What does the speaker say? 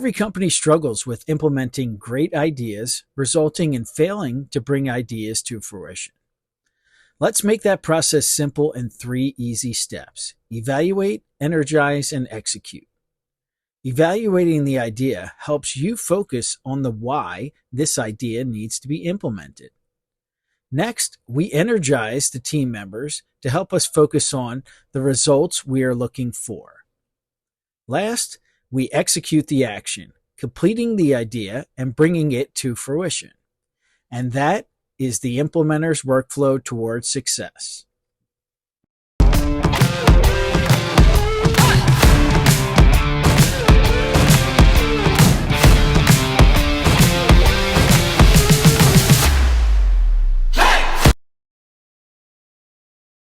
Every company struggles with implementing great ideas, resulting in failing to bring ideas to fruition. Let's make that process simple in 3 easy steps: evaluate, energize, and execute. Evaluating the idea helps you focus on the why this idea needs to be implemented. Next, we energize the team members to help us focus on the results we are looking for. Last, we execute the action, completing the idea and bringing it to fruition. And that is the implementer's workflow towards success.